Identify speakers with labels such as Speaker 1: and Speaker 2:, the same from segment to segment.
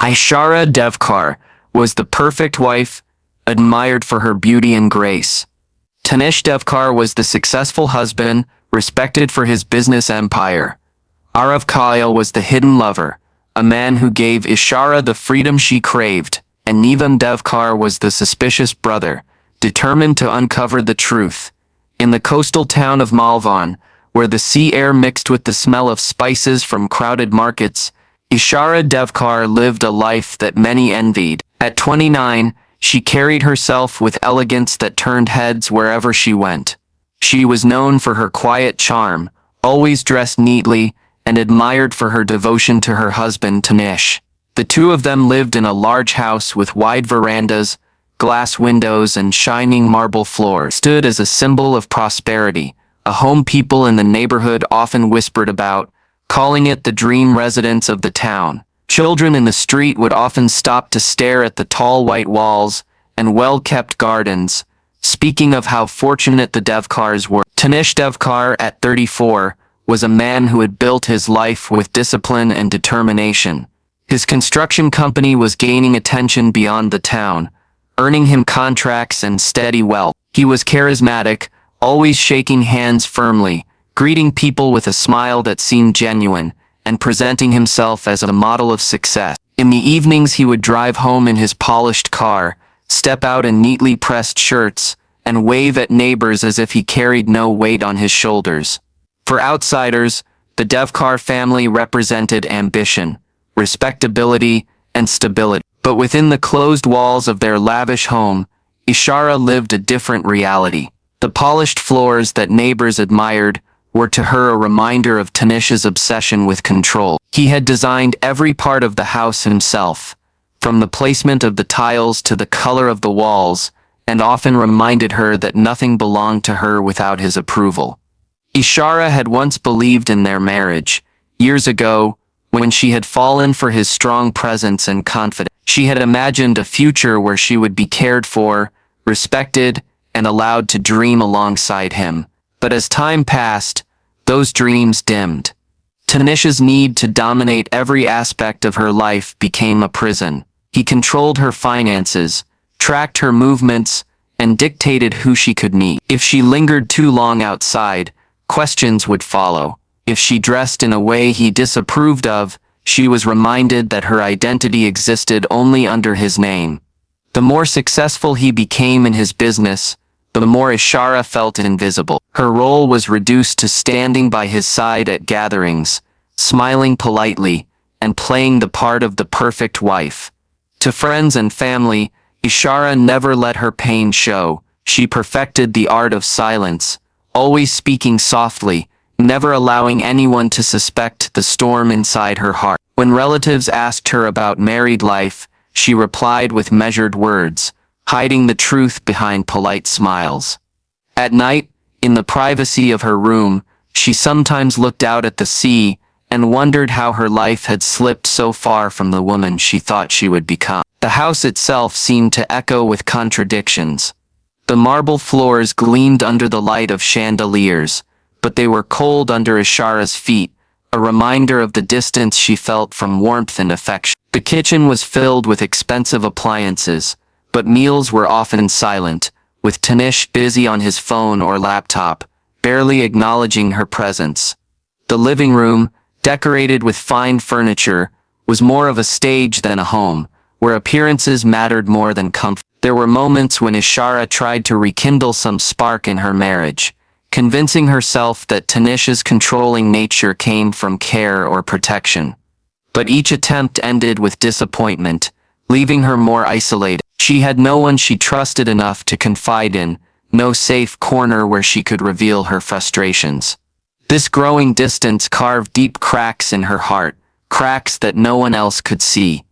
Speaker 1: Ishara Devkar was the perfect wife, admired for her beauty and grace. Tanish Devkar was the successful husband, respected for his business empire. Aarav Kale was the hidden lover, a man who gave Ishara the freedom she craved, and Nivaan Devkar was the suspicious brother, determined to uncover the truth. In the coastal town of Malvan, where the sea air mixed with the smell of spices from crowded markets, Ishara Devkar lived a life that many envied. At 29, she carried herself with elegance that turned heads wherever she went. She was known for her quiet charm, always dressed neatly, and admired for her devotion to her husband Tanish. The two of them lived in a large house with wide verandas, glass windows, and shining marble floors. Stood as a symbol of prosperity, a home people in the neighborhood often whispered about, calling it the dream residence of the town. Children in the street would often stop to stare at the tall white walls and well-kept gardens, speaking of how fortunate the Devkars were. Tanish Devkar, at 34, was a man who had built his life with discipline and determination. His construction company was gaining attention beyond the town, earning him contracts and steady wealth. He was charismatic, always shaking hands firmly, greeting people with a smile that seemed genuine, and presenting himself as a model of success. In the evenings he would drive home in his polished car, step out in neatly pressed shirts, and wave at neighbors as if he carried no weight on his shoulders. For outsiders, the Devkar family represented ambition, respectability, and stability. But within the closed walls of their lavish home, Ishara lived a different reality. The polished floors that neighbors admired were to her a reminder of Tanish's obsession with control. He had designed every part of the house himself, from the placement of the tiles to the color of the walls, and often reminded her that nothing belonged to her without his approval. Ishara had once believed in their marriage. Years ago, when she had fallen for his strong presence and confidence, she had imagined a future where she would be cared for, respected, and allowed to dream alongside him. But as time passed, those dreams dimmed. Tanish's need to dominate every aspect of her life became a prison. He controlled her finances, tracked her movements, and dictated who she could meet. If she lingered too long outside, questions would follow. If she dressed in a way he disapproved of, she was reminded that her identity existed only under his name. The more successful he became in his business, the more Ishara felt invisible. Her role was reduced to standing by his side at gatherings, smiling politely, and playing the part of the perfect wife. To friends and family, Ishara never let her pain show. She perfected the art of silence, always speaking softly, never allowing anyone to suspect the storm inside her heart. When relatives asked her about married life, she replied with measured words, hiding the truth behind polite smiles. At night, in the privacy of her room, she sometimes looked out at the sea and wondered how her life had slipped so far from the woman she thought she would become. The house itself seemed to echo with contradictions. The marble floors gleamed under the light of chandeliers, but they were cold under Ishara's feet, a reminder of the distance she felt from warmth and affection. The kitchen was filled with expensive appliances, but meals were often silent, with Tanish busy on his phone or laptop, barely acknowledging her presence. The living room, decorated with fine furniture, was more of a stage than a home, where appearances mattered more than comfort. There were moments when Ishara tried to rekindle some spark in her marriage, convincing herself that Tanish's controlling nature came from care or protection. But each attempt ended with disappointment, leaving her more isolated. She had no one she trusted enough to confide in, no safe corner where she could reveal her frustrations. This growing distance carved deep cracks in her heart, cracks that no one else could see.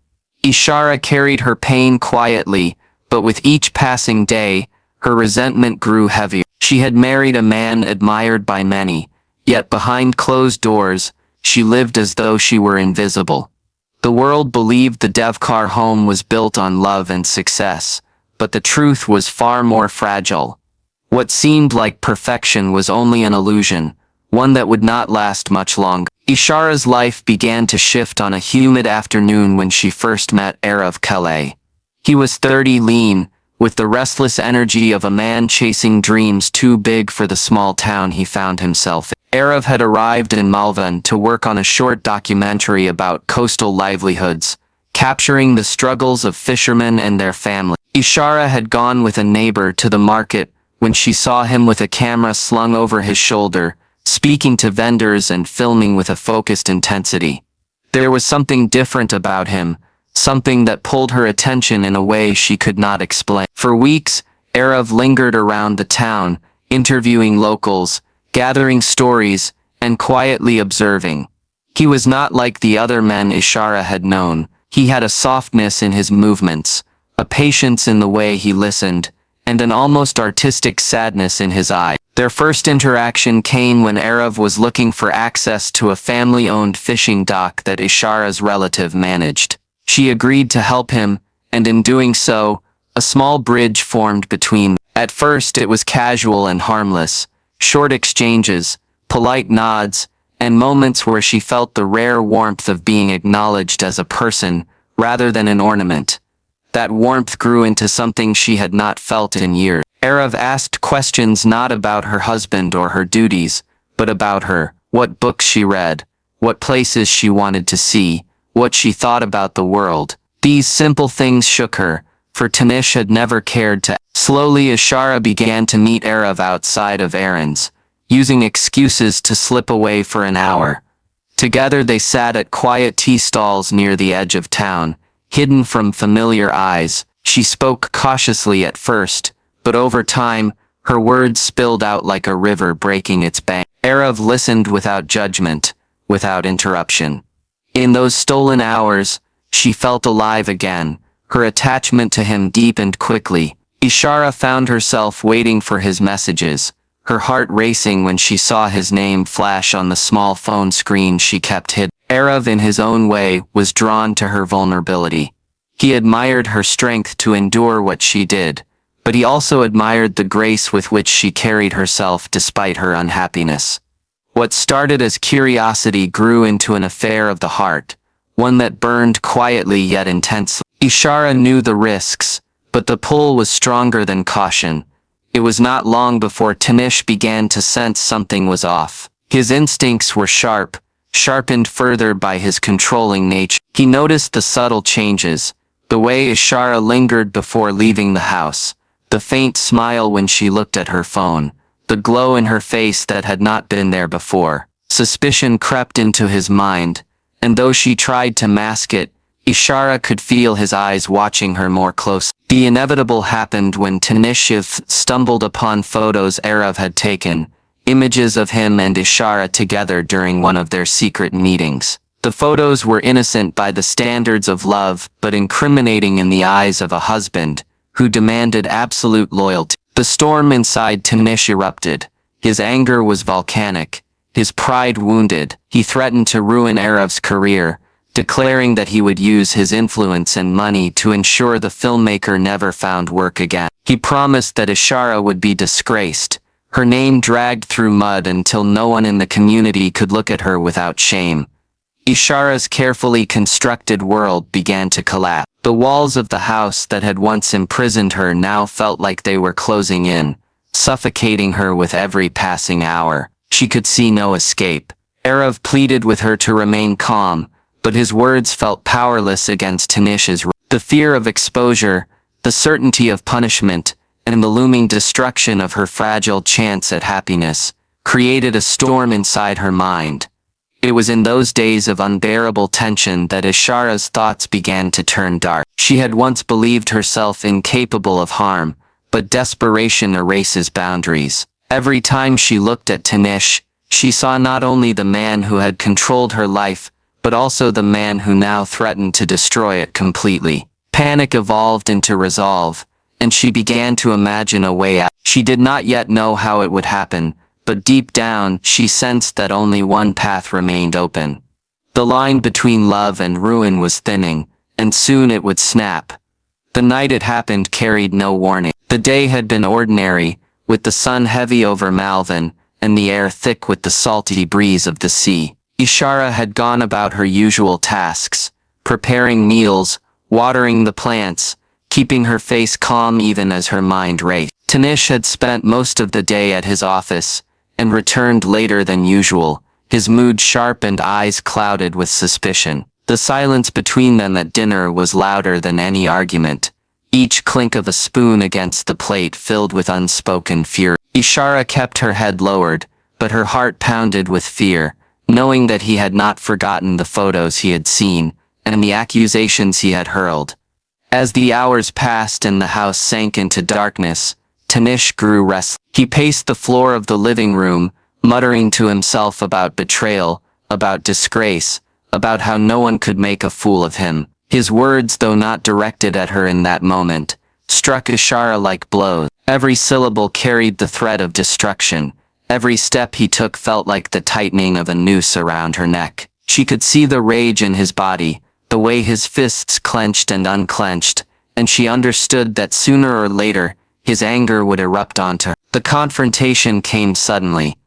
Speaker 1: Ishara carried her pain quietly, but with each passing day, her resentment grew heavier. She had married a man admired by many, yet behind closed doors, she lived as though she were invisible. The world believed the Devkar home was built on love and success, but the truth was far more fragile. What seemed like perfection was only an illusion, one that would not last much longer. Ishara's life began to shift on a humid afternoon when she first met Aarav Kale. He was 30, lean, with the restless energy of a man chasing dreams too big for the small town he found himself in. Aarav had arrived in Malvan to work on a short documentary about coastal livelihoods, capturing the struggles of fishermen and their families. Ishara had gone with a neighbor to the market when she saw him with a camera slung over his shoulder, speaking to vendors and filming with a focused intensity. There was something different about him, something that pulled her attention in a way she could not explain. For weeks, Aarav lingered around the town, interviewing locals, gathering stories, and quietly observing. He was not like the other men Ishara had known. He had a softness in his movements, a patience in the way he listened, and an almost artistic sadness in his eye. Their first interaction came when Aarav was looking for access to a family-owned fishing dock that Ishara's relative managed. She agreed to help him, and in doing so, a small bridge formed between them. At first it was casual and harmless, short exchanges, polite nods, and moments where she felt the rare warmth of being acknowledged as a person, rather than an ornament. That warmth grew into something she had not felt in years. Aarav asked questions not about her husband or her duties, but about her, what books she read, what places she wanted to see, what she thought about the world. These simple things shook her, for Tanish had never cared to. Slowly Ishara began to meet Aarav outside of errands, using excuses to slip away for an hour. Together they sat at quiet tea stalls near the edge of town, hidden from familiar eyes. She spoke cautiously at first, but over time, her words spilled out like a river breaking its bank. Aarav listened without judgment, without interruption. In those stolen hours, she felt alive again. Her attachment to him deepened quickly. Ishara found herself waiting for his messages, her heart racing when she saw his name flash on the small phone screen she kept hidden. Aarav, in his own way, was drawn to her vulnerability. He admired her strength to endure what she did, but he also admired the grace with which she carried herself despite her unhappiness. What started as curiosity grew into an affair of the heart, one that burned quietly yet intensely. Ishara knew the risks, but the pull was stronger than caution. It was not long before Tanish began to sense something was off. His instincts were sharp, sharpened further by his controlling nature. He noticed the subtle changes, the way Ishara lingered before leaving the house, the faint smile when she looked at her phone, the glow in her face that had not been there before. Suspicion crept into his mind, and though she tried to mask it, Ishara could feel his eyes watching her more closely. The inevitable happened when Tanish stumbled upon photos Aarav had taken, images of him and Ishara together during one of their secret meetings. The photos were innocent by the standards of love, but incriminating in the eyes of a husband who demanded absolute loyalty. The storm inside Tanish erupted. His anger was volcanic, his pride wounded. He threatened to ruin Aarav's career, declaring that he would use his influence and money to ensure the filmmaker never found work again. He promised that Ishara would be disgraced, her name dragged through mud until no one in the community could look at her without shame. Ishara's carefully constructed world began to collapse. The walls of the house that had once imprisoned her now felt like they were closing in, suffocating her with every passing hour. She could see no escape. Aarav pleaded with her to remain calm, but his words felt powerless against Tanish's. The fear of exposure, the certainty of punishment, and the looming destruction of her fragile chance at happiness created a storm inside her mind. It was in those days of unbearable tension that Ishara's thoughts began to turn dark. She had once believed herself incapable of harm, but desperation erases boundaries. Every time she looked at Tanish, she saw not only the man who had controlled her life, but also the man who now threatened to destroy it completely. Panic evolved into resolve, and she began to imagine a way out. She did not yet know how it would happen, but deep down, she sensed that only one path remained open. The line between love and ruin was thinning, and soon it would snap. The night it happened carried no warning. The day had been ordinary, with the sun heavy over Malvan, and the air thick with the salty breeze of the sea. Ishara had gone about her usual tasks, preparing meals, watering the plants, keeping her face calm even as her mind raced. Tanish had spent most of the day at his office, and returned later than usual, his mood sharp and eyes clouded with suspicion. The silence between them at dinner was louder than any argument, each clink of a spoon against the plate filled with unspoken fury. Ishara kept her head lowered, but her heart pounded with fear, knowing that he had not forgotten the photos he had seen, and the accusations he had hurled. As the hours passed and the house sank into darkness, Tanish grew restless. He paced the floor of the living room, muttering to himself about betrayal, about disgrace, about how no one could make a fool of him. His words, though not directed at her in that moment, struck Ishara like blows. Every syllable carried the threat of destruction. Every step he took felt like the tightening of a noose around her neck. She could see the rage in his body, the way his fists clenched and unclenched, and she understood that sooner or later, his anger would erupt onto her. The confrontation came suddenly.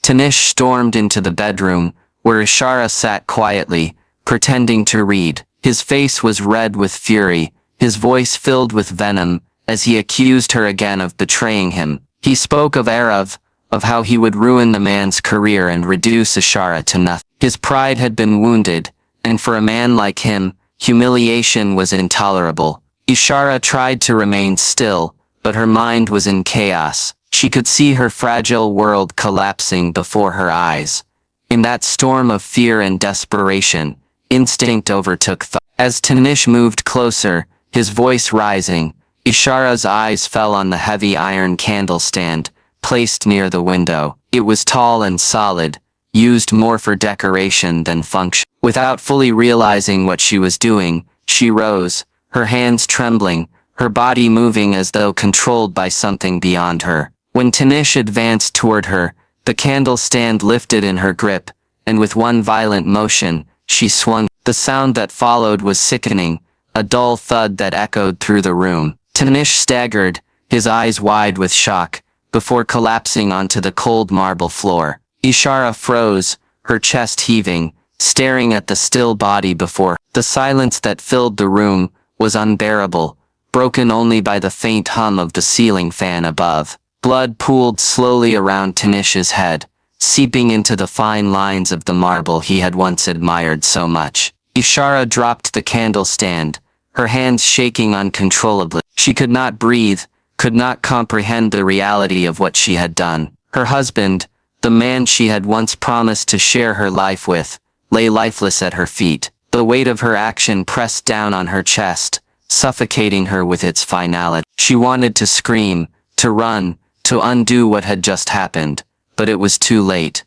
Speaker 1: Tanish stormed into the bedroom, where Ishara sat quietly, pretending to read. His face was red with fury, his voice filled with venom, as he accused her again of betraying him. He spoke of Aarav, of how he would ruin the man's career and reduce Ishara to nothing. His pride had been wounded, and for a man like him, humiliation was intolerable. Ishara tried to remain still, but her mind was in chaos. She could see her fragile world collapsing before her eyes. In that storm of fear and desperation, instinct overtook thought. As Tanish moved closer, his voice rising, Ishara's eyes fell on the heavy iron candle stand, placed near the window. It was tall and solid, used more for decoration than function. Without fully realizing what she was doing, she rose, her hands trembling, her body moving as though controlled by something beyond her. When Tanish advanced toward her, the candle stand lifted in her grip, and with one violent motion, she swung. The sound that followed was sickening, a dull thud that echoed through the room. Tanish staggered, his eyes wide with shock, before collapsing onto the cold marble floor. Ishara froze, her chest heaving, staring at the still body before her. The silence that filled the room was unbearable, broken only by the faint hum of the ceiling fan above. Blood pooled slowly around Tanish's head, seeping into the fine lines of the marble he had once admired so much. Ishara dropped the candle stand, her hands shaking uncontrollably. She could not breathe, could not comprehend the reality of what she had done. Her husband, the man she had once promised to share her life with, lay lifeless at her feet. The weight of her action pressed down on her chest, suffocating her with its finality. She wanted to scream, to run, to undo what had just happened, but it was too late.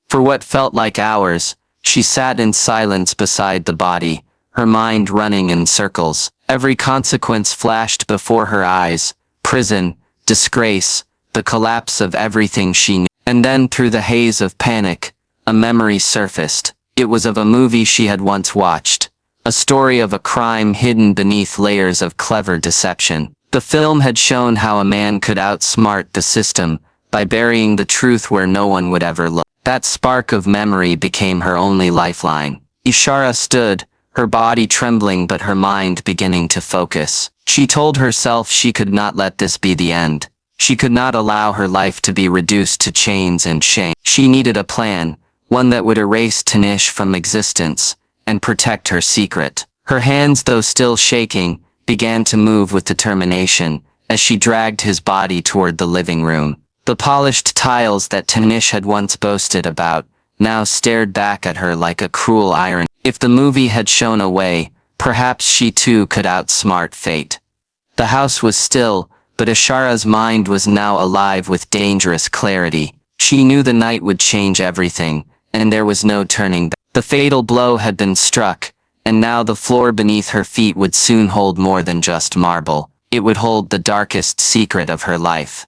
Speaker 1: For what felt like hours, she sat in silence beside the body, her mind running in circles. Every consequence flashed before her eyes: prison, disgrace, the collapse of everything she knew. And then through the haze of panic, a memory surfaced. It was of a movie she had once watched, a story of a crime hidden beneath layers of clever deception. The film had shown how a man could outsmart the system by burying the truth where no one would ever look. That spark of memory became her only lifeline. Ishara stood, her body trembling but her mind beginning to focus. She told herself she could not let this be the end. She could not allow her life to be reduced to chains and shame. She needed a plan, one that would erase Tanish from existence and protect her secret. Her hands, though still shaking, began to move with determination as she dragged his body toward the living room. The polished tiles that Tanish had once boasted about now stared back at her like a cruel irony. If the movie had shown a way, perhaps she too could outsmart fate. The house was still, but Ishara's mind was now alive with dangerous clarity. She knew the night would change everything, and there was no turning back. The fatal blow had been struck, and now the floor beneath her feet would soon hold more than just marble. It would hold the darkest secret of her life.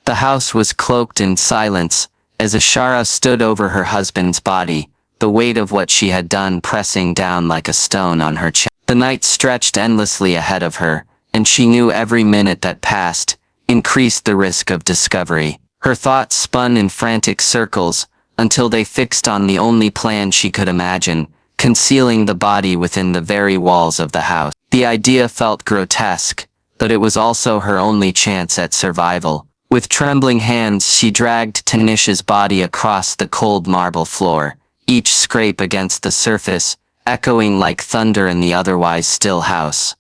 Speaker 1: The house was cloaked in silence, as Ishara stood over her husband's body, the weight of what she had done pressing down like a stone on her chest. The night stretched endlessly ahead of her, and she knew every minute that passed increased the risk of discovery. Her thoughts spun in frantic circles until they fixed on the only plan she could imagine, concealing the body within the very walls of the house. The idea felt grotesque, but it was also her only chance at survival. With trembling hands, she dragged Tanish's body across the cold marble floor, each scrape against the surface echoing like thunder in the otherwise still house.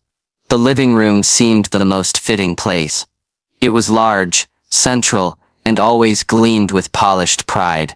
Speaker 1: The living room seemed the most fitting place. It was large, central, and always gleamed with polished pride.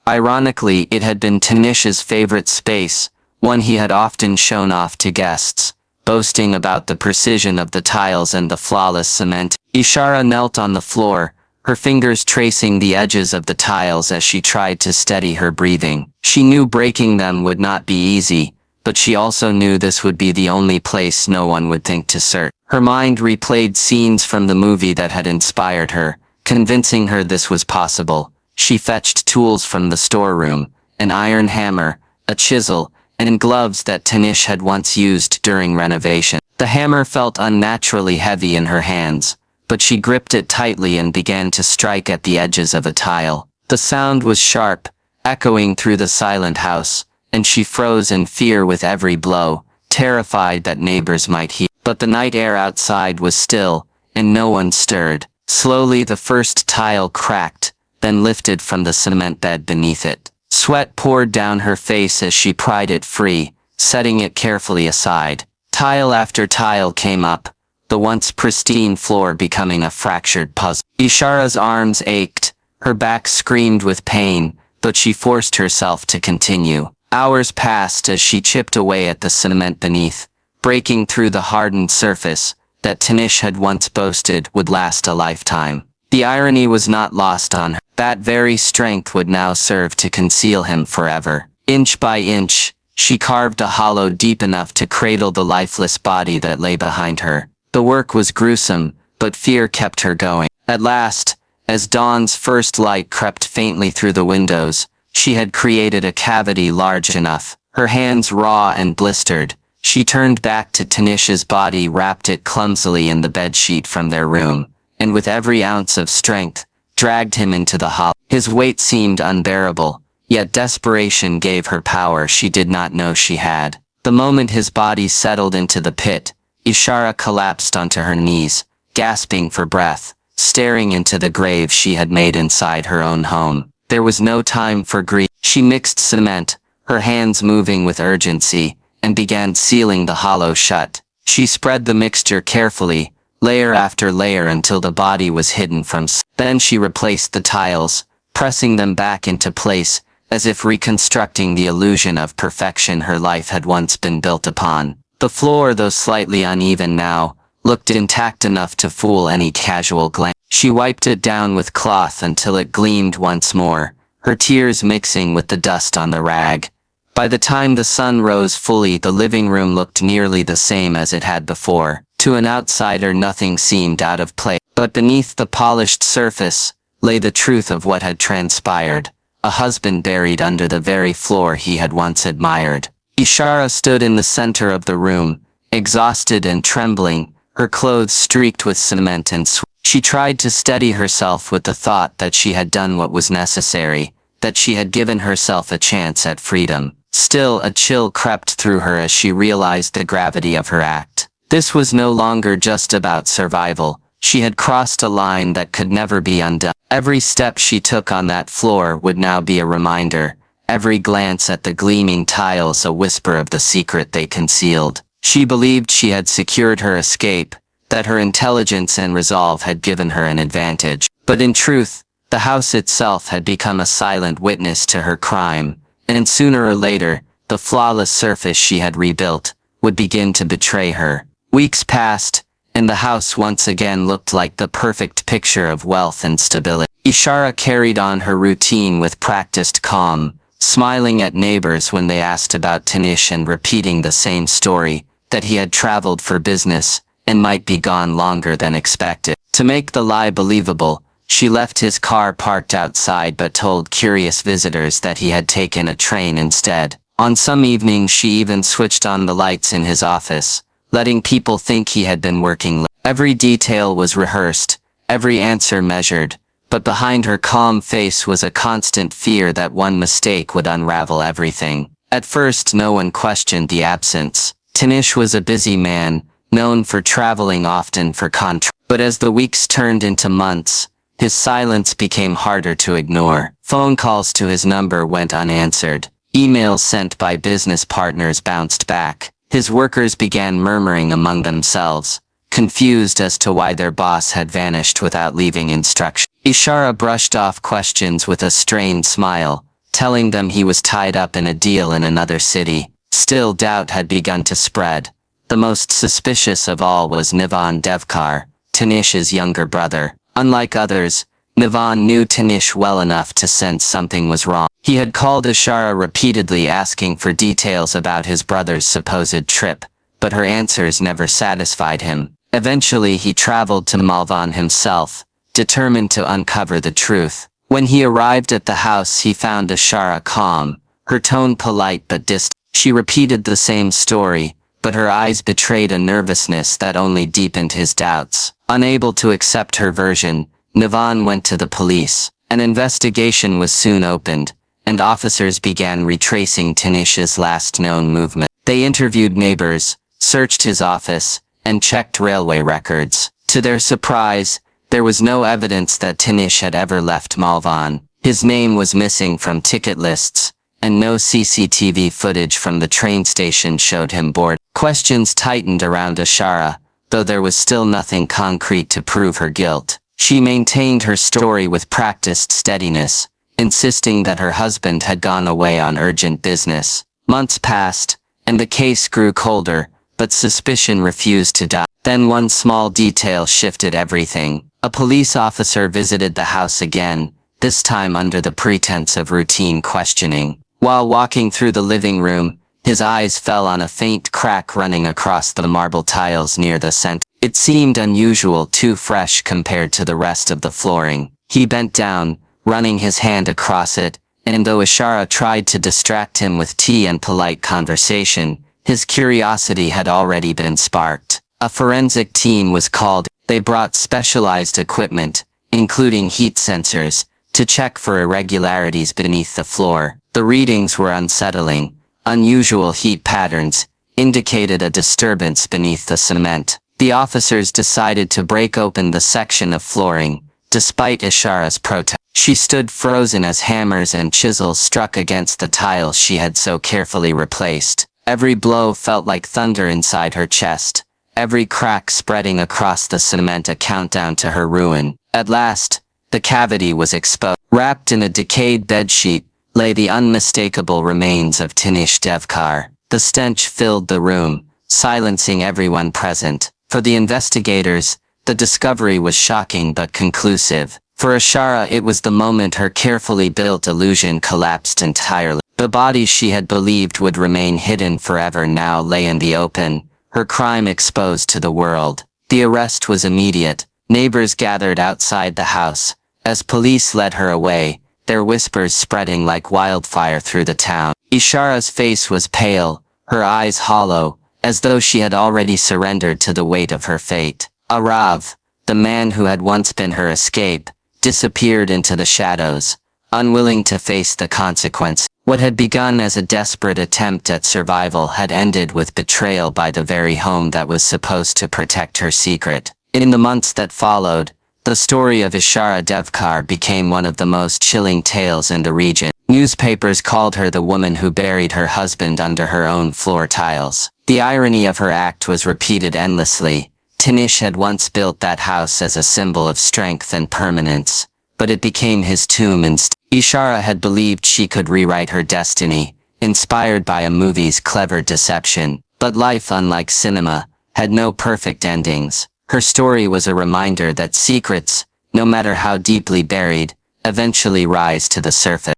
Speaker 1: Ironically, it had been Tanish's favorite space, one he had often shown off to guests, boasting about the precision of the tiles and the flawless cement. Ishara knelt on the floor, her fingers tracing the edges of the tiles as she tried to steady her breathing. She knew breaking them would not be easy, but she also knew this would be the only place no one would think to search. Her mind replayed scenes from the movie that had inspired her, convincing her this was possible. She fetched tools from the storeroom, an iron hammer, a chisel, and gloves that Tanish had once used during renovation. The hammer felt unnaturally heavy in her hands, but she gripped it tightly and began to strike at the edges of a tile. The sound was sharp, echoing through the silent house, and she froze in fear with every blow, terrified that neighbors might hear. But the night air outside was still, and no one stirred. Slowly the first tile cracked, then lifted from the cement bed beneath it. Sweat poured down her face as she pried it free, setting it carefully aside. Tile after tile came up, the once pristine floor becoming a fractured puzzle. Ishara's arms ached, her back screamed with pain, but she forced herself to continue. Hours passed as she chipped away at the cement beneath, breaking through the hardened surface that Tanish had once boasted would last a lifetime. The irony was not lost on her. That very strength would now serve to conceal him forever. Inch by inch, she carved a hollow deep enough to cradle the lifeless body that lay behind her. The work was gruesome, but fear kept her going. At last, as dawn's first light crept faintly through the windows, she had created a cavity large enough. Her hands raw and blistered, she turned back to Tanish's body, wrapped it clumsily in the bedsheet from their room, and with every ounce of strength, dragged him into the hollow. His weight seemed unbearable, yet desperation gave her power she did not know she had. The moment his body settled into the pit, Ishara collapsed onto her knees, gasping for breath, staring into the grave she had made inside her own home. There was no time for grief. She mixed cement, her hands moving with urgency, and began sealing the hollow shut. She spread the mixture carefully, layer after layer until the body was hidden from sight. Then she replaced the tiles, pressing them back into place, as if reconstructing the illusion of perfection her life had once been built upon. The floor, though slightly uneven now, looked intact enough to fool any casual glance. She wiped it down with cloth until it gleamed once more, her tears mixing with the dust on the rag. By the time the sun rose fully, the living room looked nearly the same as it had before. To an outsider, nothing seemed out of place. But beneath the polished surface lay the truth of what had transpired. A husband buried under the very floor he had once admired. Ishara stood in the center of the room, exhausted and trembling, her clothes streaked with cement and sweat. She tried to steady herself with the thought that she had done what was necessary, that she had given herself a chance at freedom. Still, a chill crept through her as she realized the gravity of her act. This was no longer just about survival. She had crossed a line that could never be undone. Every step she took on that floor would now be a reminder, every glance at the gleaming tiles a whisper of the secret they concealed. She believed she had secured her escape, that her intelligence and resolve had given her an advantage. But in truth, the house itself had become a silent witness to her crime, and sooner or later, the flawless surface she had rebuilt would begin to betray her. Weeks passed, and the house once again looked like the perfect picture of wealth and stability. Ishara carried on her routine with practiced calm, smiling at neighbors when they asked about Tanish and repeating the same story, that he had traveled for business and might be gone longer than expected. To make the lie believable, she left his car parked outside but told curious visitors that he had taken a train instead. On some evenings she even switched on the lights in his office, letting people think he had been working late. Every detail was rehearsed, every answer measured, but behind her calm face was a constant fear that one mistake would unravel everything. At first no one questioned the absence. Tanish was a busy man, known for traveling often for contracts. But as the weeks turned into months, his silence became harder to ignore. Phone calls to his number went unanswered. Emails sent by business partners bounced back. His workers began murmuring among themselves, confused as to why their boss had vanished without leaving instruction. Ishara brushed off questions with a strained smile, telling them he was tied up in a deal in another city. Still, doubt had begun to spread. The most suspicious of all was Nivaan Devkar, Tanish's younger brother. Unlike others, Nivaan knew Tanish well enough to sense something was wrong. He had called Ishara repeatedly asking for details about his brother's supposed trip, but her answers never satisfied him. Eventually he traveled to Malvan himself, determined to uncover the truth. When he arrived at the house he found Ishara calm, her tone polite but distant. She repeated the same story, but her eyes betrayed a nervousness that only deepened his doubts. Unable to accept her version, Nivaan went to the police. An investigation was soon opened, and officers began retracing Tanish's last known movement. They interviewed neighbors, searched his office, and checked railway records. To their surprise, there was no evidence that Tanish had ever left Malvan. His name was missing from ticket lists, and no CCTV footage from the train station showed him board. Questions tightened around Ishara, though there was still nothing concrete to prove her guilt. She maintained her story with practiced steadiness, insisting that her husband had gone away on urgent business. Months passed, and the case grew colder, but suspicion refused to die. Then one small detail shifted everything. A police officer visited the house again, this time under the pretense of routine questioning. While walking through the living room, his eyes fell on a faint crack running across the marble tiles near the center. It seemed unusual, too fresh compared to the rest of the flooring. He bent down, running his hand across it, and though Ishara tried to distract him with tea and polite conversation, his curiosity had already been sparked. A forensic team was called. They brought specialized equipment, including heat sensors, to check for irregularities beneath the floor. The readings were unsettling. Unusual heat patterns indicated a disturbance beneath the cement. The officers decided to break open the section of flooring, despite Ishara's protest. She stood frozen as hammers and chisels struck against the tiles she had so carefully replaced. Every blow felt like thunder inside her chest, every crack spreading across the cement a countdown to her ruin. At last, the cavity was exposed. Wrapped in a decayed bedsheet lay the unmistakable remains of Tanish Devkar. The stench filled the room, silencing everyone present. For the investigators, the discovery was shocking but conclusive. For Ishara, it was the moment her carefully built illusion collapsed entirely. The body she had believed would remain hidden forever now lay in the open, her crime exposed to the world. The arrest was immediate. Neighbors gathered outside the house. As police led her away, their whispers spreading like wildfire through the town. Ishara's face was pale, her eyes hollow, as though she had already surrendered to the weight of her fate. Aarav, the man who had once been her escape, disappeared into the shadows, unwilling to face the consequence. What had begun as a desperate attempt at survival had ended with betrayal by the very home that was supposed to protect her secret. In the months that followed, the story of Ishara Devkar became one of the most chilling tales in the region. Newspapers called her the woman who buried her husband under her own floor tiles. The irony of her act was repeated endlessly. Tanish had once built that house as a symbol of strength and permanence, but it became his tomb instead. Ishara had believed she could rewrite her destiny, inspired by a movie's clever deception. But life, unlike cinema, had no perfect endings. Her story was a reminder that secrets, no matter how deeply buried, eventually rise to the surface.